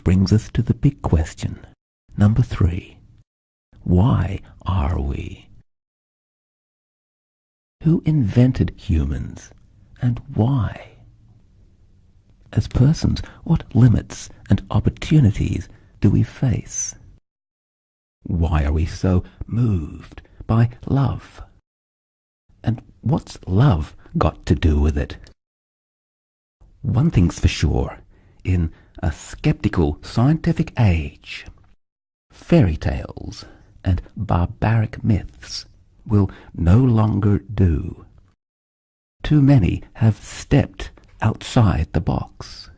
Which brings us to the big question, number 3. Why are we? Who invented humans, and why? As persons, what limits and opportunities do we face? Why are we so moved by love? And what's love got to do with it? One thing's for sure, in a skeptical scientific age, fairy tales and barbaric myths will no longer do. Too many have stepped outside the box.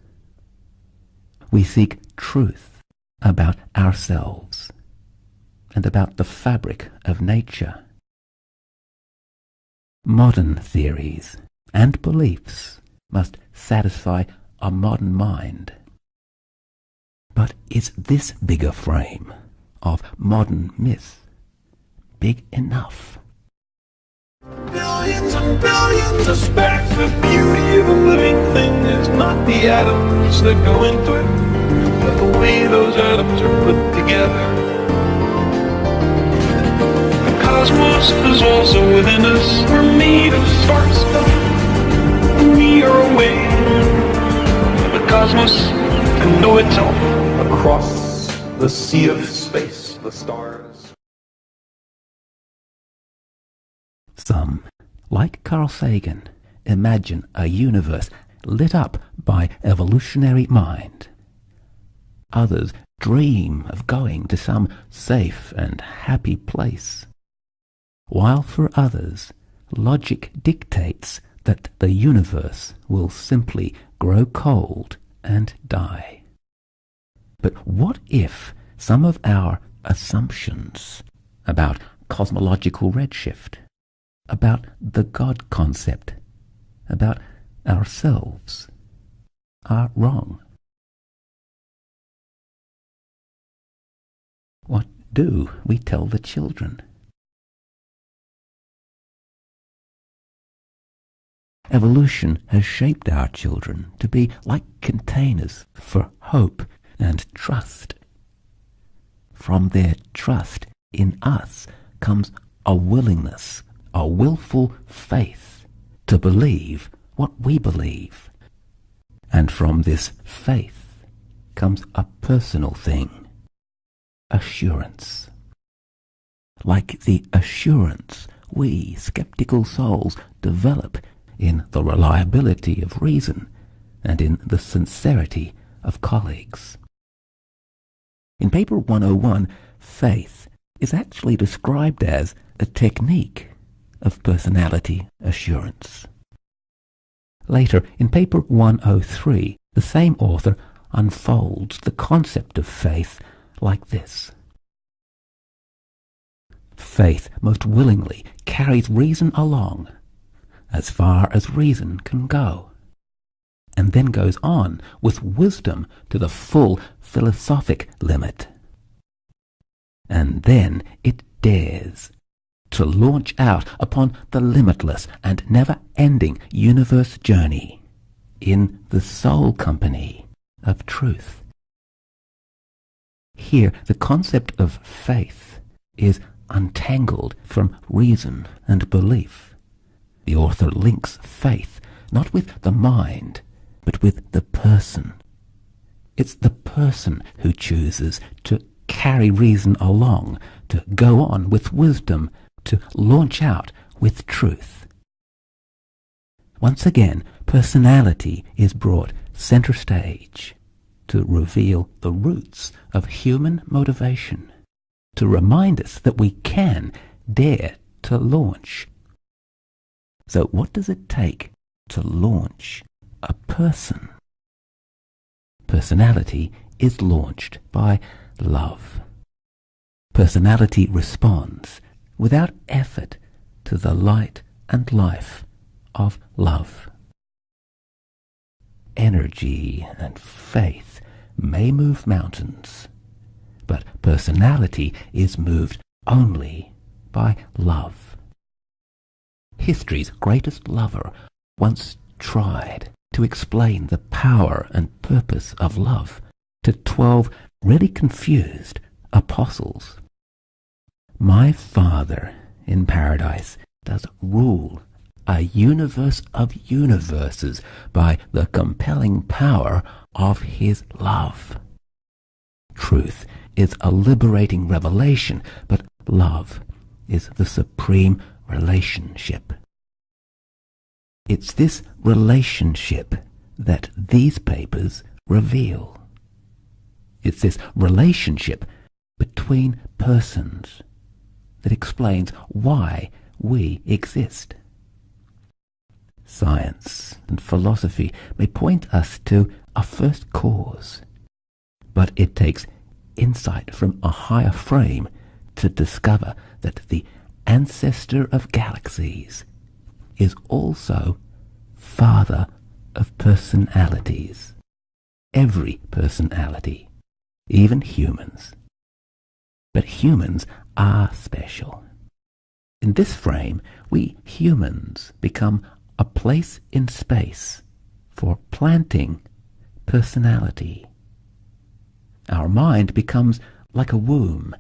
We seek truth about ourselves and about the fabric of nature. Modern theories and beliefs must satisfy a modern mind. But is this bigger frame of modern myth big enough? Billions and billions of sparks. The beauty of a living thing is not the atoms that go into it, but the way those atoms are put together. The cosmos is also within us. We're made of star stuff. We are away from the cosmos to know itself across the sea of space, the stars. Some, like Carl Sagan, imagine a universe lit up by evolutionary mind. Others dream of going to some safe and happy place. While for others, logic dictates that the universe will simply grow cold and die. But what if some of our assumptions about cosmological redshift, about the God concept, about ourselves, are wrong? What do we tell the children? Evolution has shaped our children to be like containers for hope and trust. From their trust in us comes a willingness, a willful faith to believe what we believe. And from this faith comes a personal thing, assurance. Like the assurance we skeptical souls develop in the reliability of reason and in the sincerity of colleagues. In paper 101, faith is actually described as a technique of personality assurance. Later, in paper 103, the same author unfolds the concept of faith like this. Faith most willingly carries reason along, as far as reason can go, and then goes on with wisdom to the full philosophic limit. And then it dares to launch out upon the limitless and never-ending universe journey in the soul company of truth. Here, the concept of faith is untangled from reason and belief. The author links faith not with the mind, but with the person. It's the person who chooses to carry reason along, to go on with wisdom, to launch out with truth. Once again, personality is brought center stage to reveal the roots of human motivation, to remind us that we can dare to launch. So what does it take to launch a person? Personality is launched by love. Personality responds without effort to the light and life of love. Energy and faith may move mountains, but personality is moved only by love. History's greatest lover once tried to explain the power and purpose of love to 12 really confused apostles. My Father in paradise does rule a universe of universes by the compelling power of his love. Truth is a liberating revelation, but love is the supreme relationship. It's this relationship that these papers reveal. It's this relationship between persons that explains why we exist. Science and philosophy may point us to a first cause, but it takes insight from a higher frame to discover that the ancestor of galaxies is also father of personalities. Every personality, even humans. But humans are special. In this frame, we humans become a place in space for planting personality. Our mind becomes like a womb,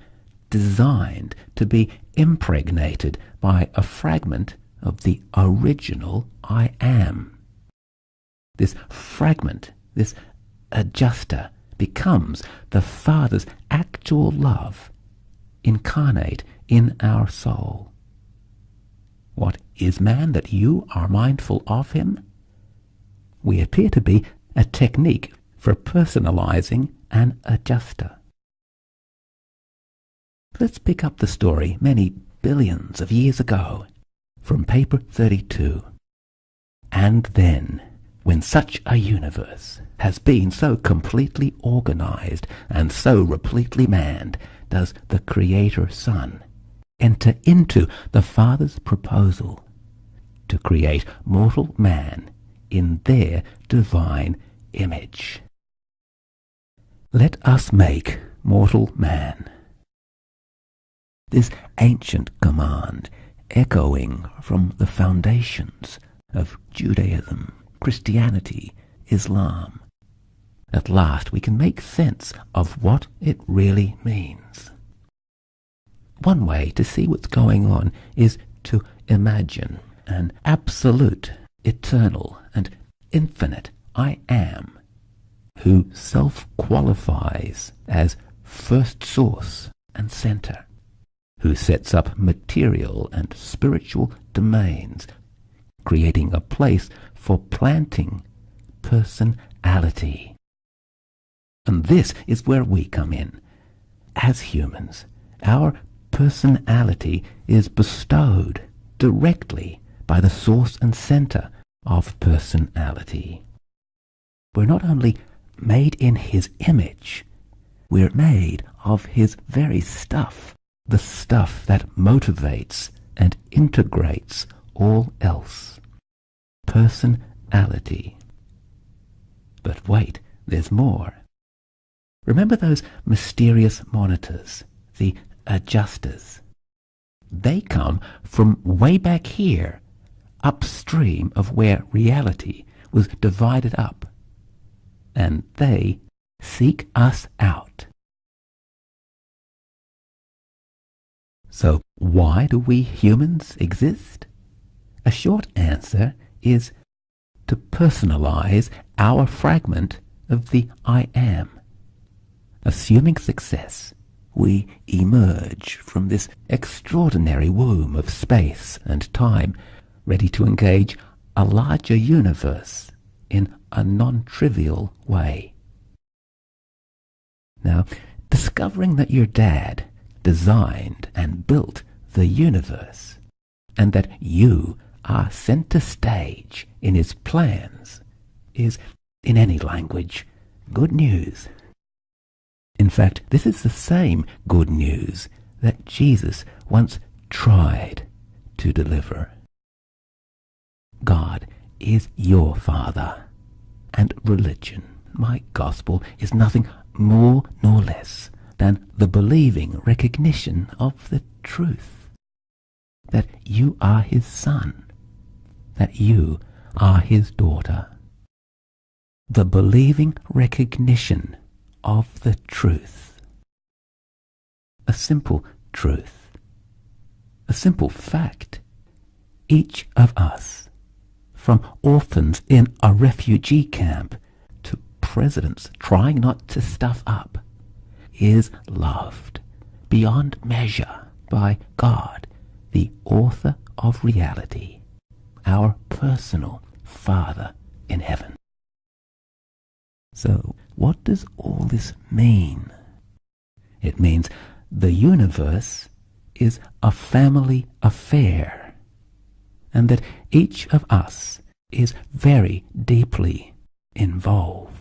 designed to be impregnated by a fragment of the original I am. This fragment, this adjuster, becomes the Father's actual love incarnate in our soul. What is man that you are mindful of him? We appear to be a technique for personalizing an adjuster. Let's pick up the story many billions of years ago from paper 32. And then, when such a universe has been so completely organized and so repletely manned, does the Creator Son enter into the Father's proposal to create mortal man in their divine image. Let us make mortal man. This ancient command, echoing from the foundations of Judaism, Christianity, Islam. At last we can make sense of what it really means. One way to see what's going on is to imagine an absolute, eternal, and infinite I am, who self-qualifies as first source and center, who sets up material and spiritual domains, creating a place for planting personality. And this is where we come in. As humans, our personality is bestowed directly by the source and center of personality. We're not only made in his image, we're made of his very stuff, the stuff that motivates and integrates all else. Personality. But wait, there's more. Remember those mysterious monitors, the adjusters? They come from way back here, upstream of where reality was divided up. And they seek us out. So why do we humans exist? A short answer is to personalize our fragment of the I am. Assuming success, we emerge from this extraordinary womb of space and time, ready to engage a larger universe in a non-trivial way. Now, discovering that your dad designed and built the universe, and that you are center stage in his plans, is, in any language, good news. In fact, this is the same good news that Jesus once tried to deliver. God is your Father, and religion, my gospel, is nothing more nor less than the believing recognition of the truth, that you are his son, that you are his daughter. The believing recognition of the truth. A simple truth. A simple fact. Each of us, from orphans in a refugee camp to presidents trying not to stuff up, is loved beyond measure by God, the author of reality, our personal Father in heaven. So, what does all this mean? It means the universe is a family affair, and that each of us is very deeply involved.